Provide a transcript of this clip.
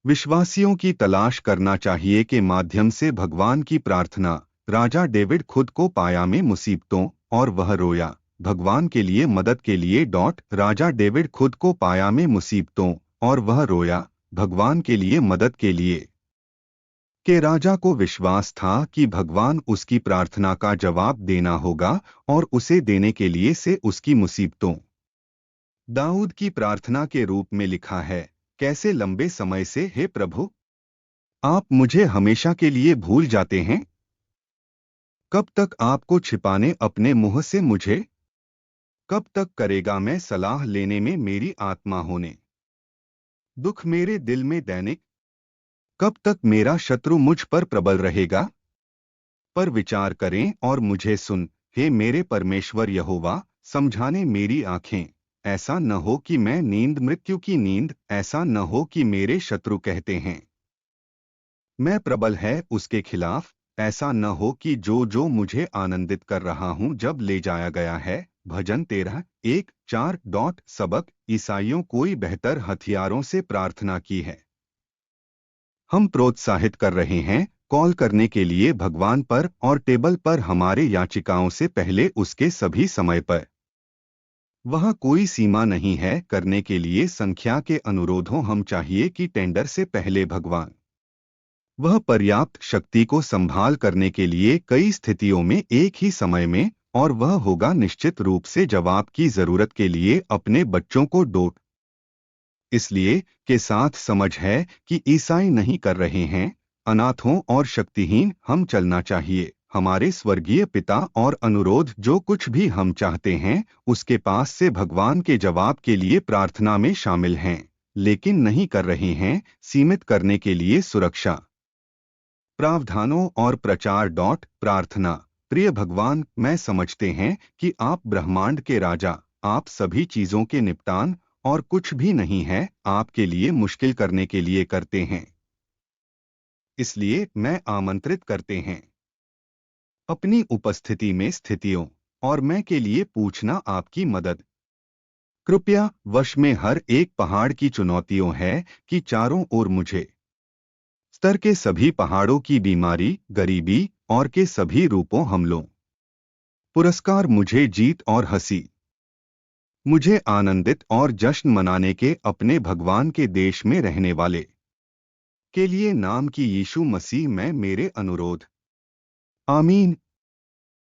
विश्वासियों की तलाश करना चाहिए के माध्यम से भगवान की प्रार्थना। राजा डेविड खुद को पाया में मुसीबतों और वह रोया। भगवान के लिए मदद के लिए राजा डेविड खुद को पाया में मुसीबतों और वह रोया। भगवान के लिए मदद के लिए के राजा को विश्वास था कि भगवान उसकी प्रार्थना का जवाब देना होगा और उसे देने के लिए से उसकी मुसीबतों। दाऊद की प्रार्थना के रूप में लिखा है, कैसे लंबे समय से हे प्रभु, आप मुझे हमेशा के लिए भूल जाते हैं। कब तक आपको छिपाने अपने मुंह से मुझे? कब तक करेगा मैं सलाह लेने में मेरी आत्मा होने? दुख मेरे दिल में दैनिक। कब तक मेरा शत्रु मुझ पर प्रबल रहेगा? पर विचार करें और मुझे सुन, हे मेरे परमेश्वर यहोवा, समझाने मेरी आंखें। ऐसा न हो कि मैं नींद मृत्यु की नींद, ऐसा न हो कि मेरे शत्रु कहते हैं मैं प्रबल है उसके खिलाफ। ऐसा न हो कि जो जो मुझे आनंदित कर रहा हूं जब ले जाया गया है। भजन 13:1-4 सबक। ईसाइयों कोई बेहतर हथियारों से प्रार्थना की है। हम प्रोत्साहित कर रहे हैं कॉल करने के लिए भगवान पर और टेबल पर हमारे याचिकाओं से पहले उसके सभी समय पर। वहाँ कोई सीमा नहीं है करने के लिए संख्या के अनुरोधों। हम चाहिए कि टेंडर से पहले भगवान वह पर्याप्त शक्ति को संभाल करने के लिए कई स्थितियों में एक ही समय में, और वह होगा निश्चित रूप से जवाब की जरूरत के लिए अपने बच्चों को डोट इसलिए के साथ समझ है कि ईसाई नहीं कर रहे हैं अनाथों और शक्तिहीन। हम चलना चाहिए हमारे स्वर्गीय पिता और अनुरोध जो कुछ भी हम चाहते हैं उसके पास से भगवान के जवाब के लिए प्रार्थना में शामिल हैं, लेकिन नहीं कर रहे हैं सीमित करने के लिए सुरक्षा प्रावधानों और प्रचार। प्रार्थना। प्रिय भगवान, मैं समझते हैं कि आप ब्रह्मांड के राजा, आप सभी चीजों के निपटान और कुछ भी नहीं है आपके लिए मुश्किल करने के लिए करते हैं। इसलिए मैं आमंत्रित करते हैं अपनी उपस्थिति में स्थितियों और मैं के लिए पूछना आपकी मदद। कृपया वश में हर एक पहाड़ की चुनौतियों है कि चारों ओर मुझे स्तर के सभी पहाड़ों की बीमारी, गरीबी और के सभी रूपों हमलों पुरस्कार मुझे जीत और हंसी मुझे आनंदित और जश्न मनाने के अपने भगवान के देश में रहने वाले के लिए नाम की यीशु मसीह में मेरे अनुरोध। आमीन।